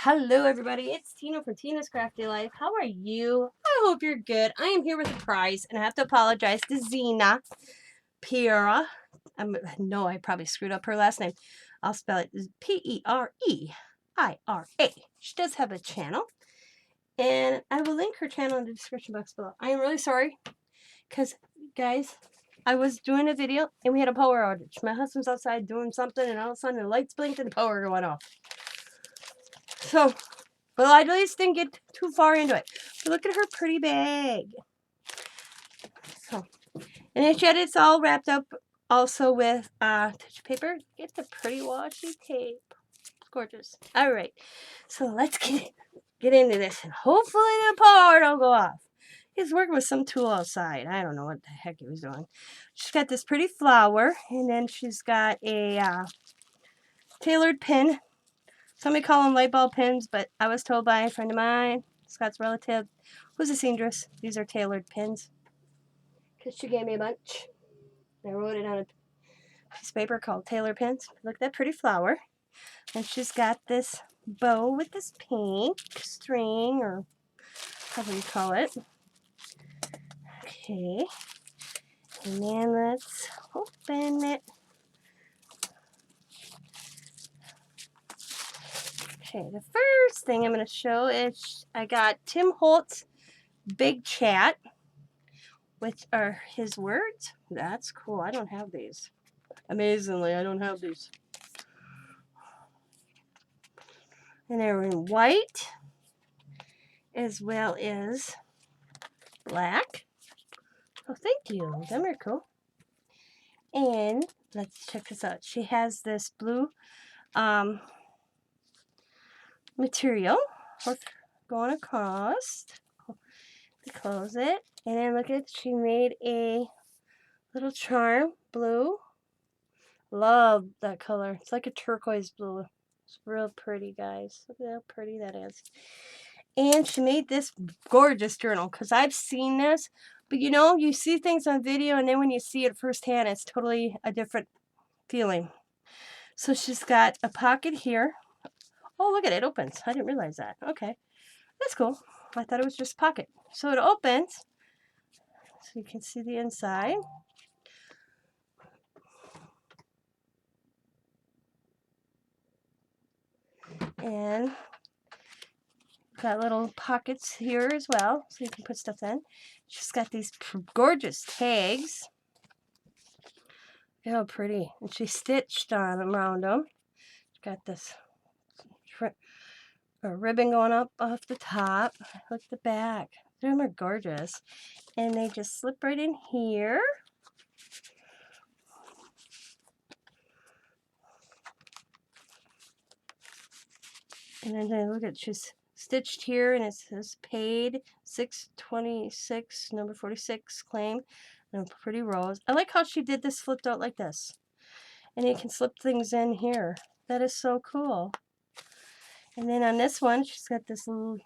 Hello everybody, it's Tina from Tina's Crafty Life. How are you? I hope you're good. I am here with a prize and I have to apologize to Zena Pereira. No, I probably screwed up her last name. I'll spell it Pereira. She does have a channel and I will link her channel in the description box below. I am really sorry because guys, I was doing a video and we had a power outage. My husband's outside doing something and all of a sudden the lights blinked and the power went off. So, well, I at least didn't get too far into it. But look at her pretty bag. So, and then it's all wrapped up also with tissue paper. Get the pretty washi tape. It's gorgeous. All right. So let's get into this. And hopefully the power don't go off. He's working with some tool outside. I don't know what the heck he was doing. She's got this pretty flower. And then she's got a tailored pin. Somebody call them light bulb pins, but I was told by a friend of mine, Scott's relative, who's a seamstress, these are tailored pins. Because she gave me a bunch. I wrote it on a piece of paper called tailor pins. Look at that pretty flower. And she's got this bow with this pink string, or however you call it. Okay. And then let's open it. Okay, the first thing I'm going to show is I got Tim HOLTZ Big Chat, which are his words. That's cool. I don't have these. Amazingly, I don't have these. And they're in white as well as black. Oh, thank you. Them are cool. And let's check this out. She has this blue material going across to close it. And then look at, she made a little charm, blue. Love that color. It's like a turquoise blue. It's real pretty, guys. Look at how pretty that is. And she made this gorgeous journal because I've seen this. But you know, you see things on video and then when you see it firsthand, it's totally a different feeling. So she's got a pocket here. Oh, look at it. It opens. I didn't realize that. Okay. That's cool. I thought it was just a pocket. So it opens. So you can see the inside. And got little pockets here as well, so you can put stuff in. She's got these gorgeous tags. Look how pretty. And she stitched on them around them. She's got this ribbon going up off the top. Look at the back. Them are gorgeous. And they just slip right in here. And then look at, she's stitched here and it says paid 6/26 number 46 claim, and a pretty rose. I like how she did this flipped out like this, and you can slip things in here. That is so cool. And then on this one she's got this little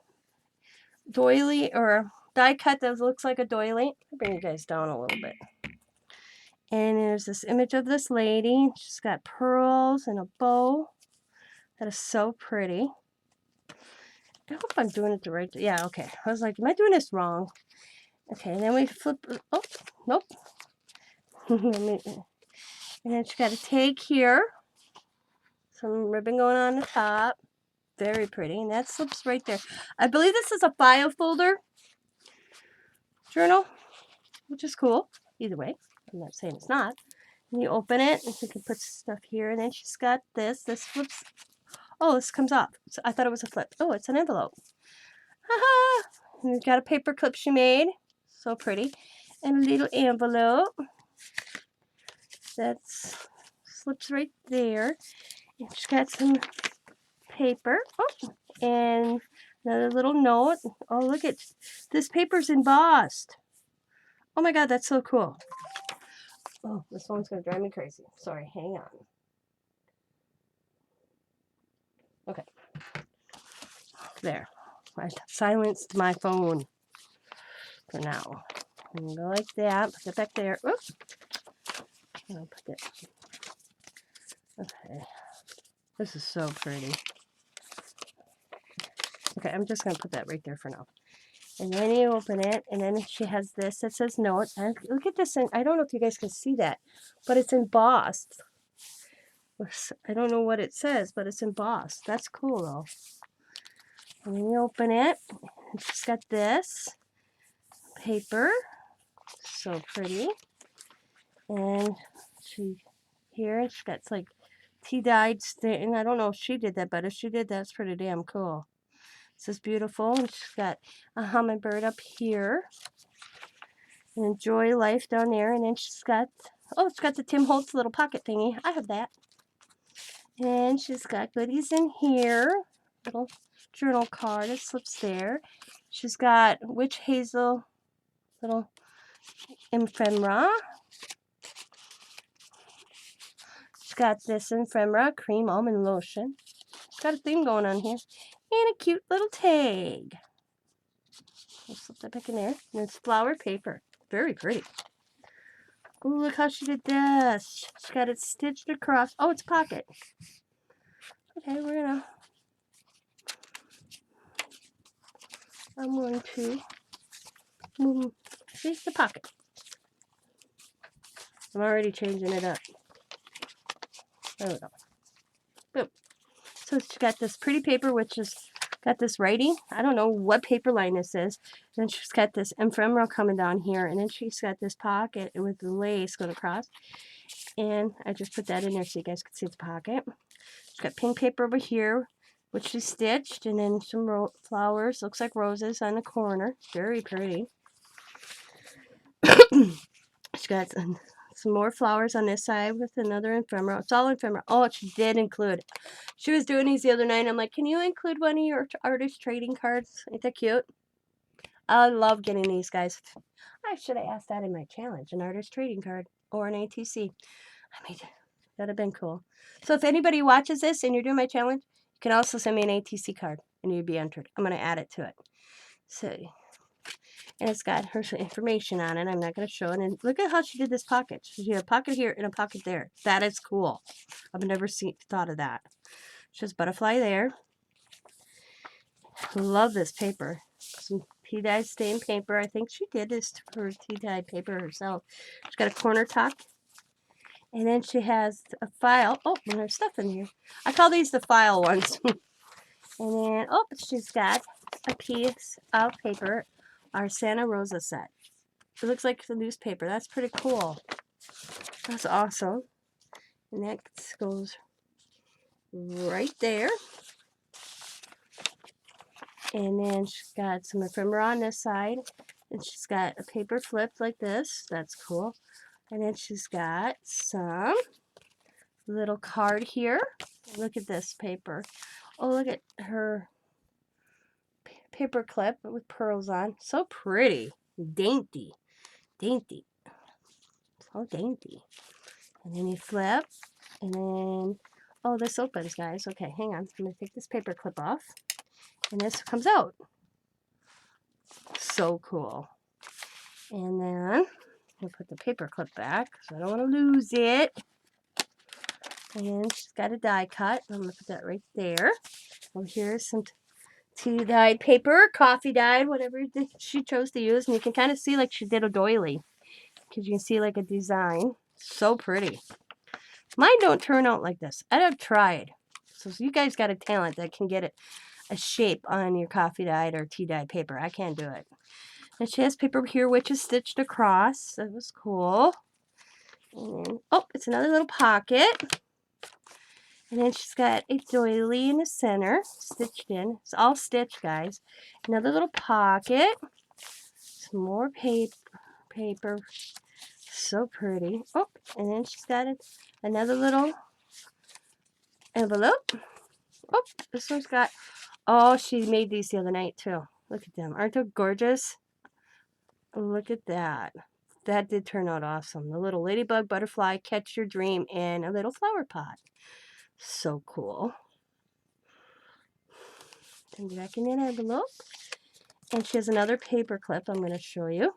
doily or die cut that looks like a doily. I'll bring you guys down a little bit. And there's this image of this lady. She's got pearls and a bow. That is so pretty. I hope I'm doing it the right. Yeah, okay. I was like, am I doing this wrong? Okay, and then we flip. Oh, nope. And then she got a tag here. Some ribbon going on the top. Very pretty. And that slips right there. I believe this is a file folder journal, which is cool. Either way, I'm not saying it's not. And you open it, and you can put stuff here. And then she's got this. This flips. Oh, this comes off. So I thought it was a flip. Oh, it's an envelope. Haha! And we've got a paper clip she made. So pretty. And a little envelope. That slips right there. And she's got some paper. Oh, and another little note. Oh, look at this paper's embossed. Oh my god, that's so cool. Oh, this one's going to drive me crazy. Sorry, hang on. Okay. There. I silenced my phone for now. And go like that. Put it back there. Oops. I'll put it. Okay. This is so pretty. Okay, I'm just going to put that right there for now. And then you open it, and then she has this that says notes. And look at this, I don't know if you guys can see that, but it's embossed. I don't know what it says, but it's embossed. That's cool, though. And then you open it, and she's got this paper. So pretty. And she's got like tea-dyed stain. I don't know if she did that, but if she did, that's pretty damn cool. This is beautiful. And she's got a hummingbird up here. And enjoy life down there. And then she's got, oh, it's got the Tim Holtz little pocket thingy. I have that. And she's got goodies in here. Little journal card. It slips there. She's got witch hazel little ephemera. She's got this ephemera cream almond lotion. It's got a theme going on here. And a cute little tag. I'll slip that back in there. And it's flower paper. Very pretty. Oh, look how she did this. She got it stitched across. Oh, it's a pocket. Okay, I'm going to move, see, the pocket. I'm already changing it up. There we go. Boom. So she got this pretty paper, which is got this writing. I don't know what paper line this is. Then she's got this ephemera coming down here. And then she's got this pocket with the lace going across. And I just put that in there so you guys can see the pocket. She's got pink paper over here, which she stitched. And then some flowers. Looks like roses on the corner. Very pretty. She's got some more flowers on this side with another ephemera. It's all ephemera. Oh, she did include. She was doing these the other night. I'm like, can you include one of your artist trading cards? Ain't that cute? I love getting these, guys. I should have asked that in my challenge. An artist trading card or an ATC. I mean, that'd have been cool. So if anybody watches this and you're doing my challenge, you can also send me an ATC card and you'd be entered. I'm going to add it to it. So... and it's got her information on it. I'm not going to show it. And look at how she did this pocket. She had a pocket here and a pocket there. That is cool. I've never thought of that. She has butterfly there. Love this paper. Some tea-dyed stained paper. I think she did this for tea-dyed paper herself. She's got a corner tuck. And then she has a file. Oh, and there's stuff in here. I call these the file ones. And then, oh, she's got a piece of paper. Our Santa Rosa set. It looks like the newspaper. That's pretty cool. That's awesome. And that goes right there. And then she's got some ephemera on this side. And she's got a paper flipped like this. That's cool. And then she's got some little card here. Look at this paper. Oh, look at her paper clip with pearls on. So pretty. Dainty. Dainty. So dainty. And then you flip. And then, oh, this opens, guys. Okay, hang on. I'm going to take this paper clip off. And this comes out. So cool. And then we'll put the paper clip back because I don't want to lose it. And she's got a die cut. I'm going to put that right there. Oh, here's some tea-dyed paper, coffee dyed, whatever she chose to use. And you can kind of see like she did a doily. Because you can see like a design. So pretty. Mine don't turn out like this. I've tried. So you guys got a talent that can get a shape on your coffee dyed or tea dyed paper. I can't do it. And she has paper here which is stitched across. That was cool. And then, oh, it's another little pocket. And then she's got a doily in the center, stitched in. It's all stitched, guys. Another little pocket. Some more paper. So pretty. Oh, and then she's got another little envelope. Oh, this one's got, oh, she made these the other night too. Look at them. Aren't they gorgeous? Look at that. That did turn out awesome. The little ladybug, butterfly, catch your dream, and a little flower pot. So cool. Turn it back in that envelope. And she has another paper clip I'm going to show you.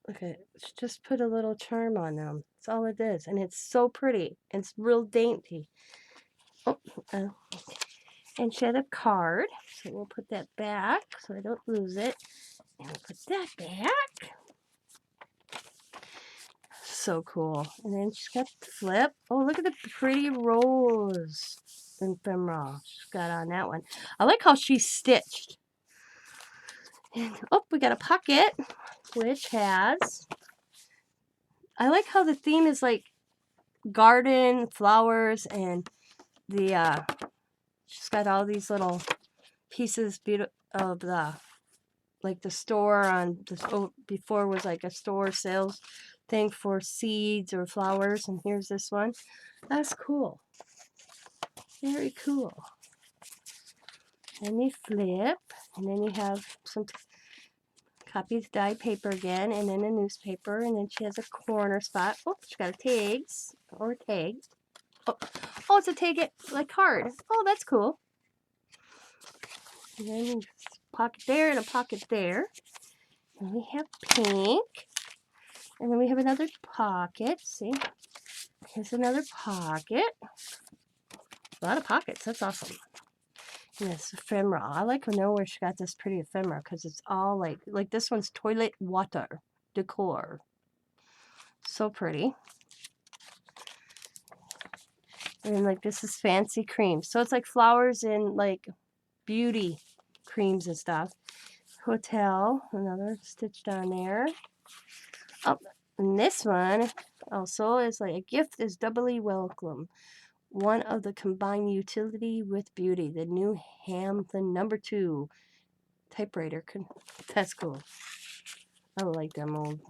Okay, just put a little charm on them. That's all it is. And it's so pretty. It's real dainty. Oh, And she had a card, so we'll put that back so I don't lose it. And we'll put that back. So cool. And then she's got the flip. Oh, look at the pretty rose ephemera she's got on that one. I like how she's stitched. And, oh, we got a pocket, which has, I like how the theme is like garden, flowers, and the, she's got all these little pieces of the, like the store on, the, before was like a store sales thing for seeds or flowers, and here's this one. That's cool. Very cool. And you flip, and then you have some copies dyed paper again, and then a newspaper, and then she has a corner spot. Oh, she got a tags, or a tag. Oh, oh, it's a tag, like card. Oh, that's cool. And then a pocket there and a pocket there. And we have pink. And then we have another pocket. See? Here's another pocket. A lot of pockets. That's awesome. And it's ephemera. I like to know where she got this pretty ephemera because it's all like this one's toilet water decor. So pretty. And like this is fancy cream. So it's like flowers and like beauty creams and stuff. Hotel, another stitched on there. Oh, and this one also is like a gift is doubly welcome. One of the combined utility with beauty. The new Hampton #2 typewriter. That's cool. I like them old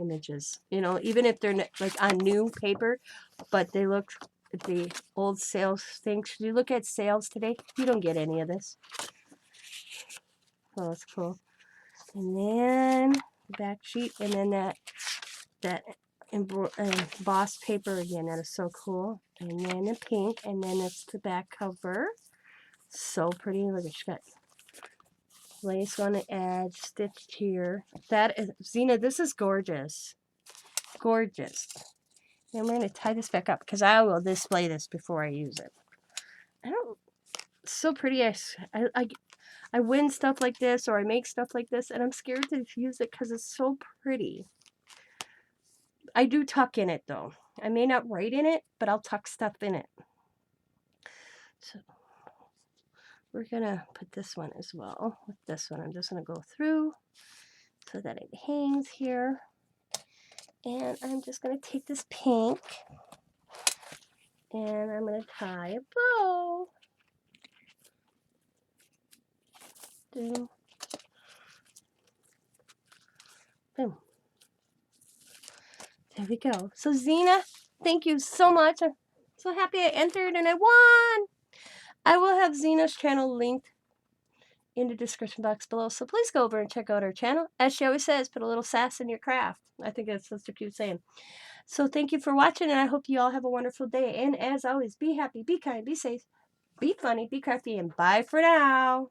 images. You know, even if they're like on new paper, but they look at the old sales things. Should you look at sales today? You don't get any of this. Oh, that's cool. And then the back sheet, and then that embossed paper again. That is so cool. And then the pink, and then it's the back cover. So pretty. Look at, she got lace on the edge, stitched here. That is, Zena, this is gorgeous. Gorgeous. And we're going to tie this back up because I will display this before I use it. So pretty. I win stuff like this, or I make stuff like this, and I'm scared to use it because it's so pretty. I do tuck in it though. I may not write in it, but I'll tuck stuff in it. So we're gonna put this one as well. With this one, I'm just gonna go through so that it hangs here. And I'm just gonna take this pink and I'm gonna tie a bow. Boom. Boom. There we go. So Zena, thank you so much. I'm so happy I entered and I won. I will have Zena's channel linked in the description box below, so please go over and check out her channel. As she always says, put a little sass in your craft. I think that's such a cute saying. So thank you for watching, and I hope you all have a wonderful day. And as always, be happy, be kind, be safe, be funny, be crafty, and bye for now.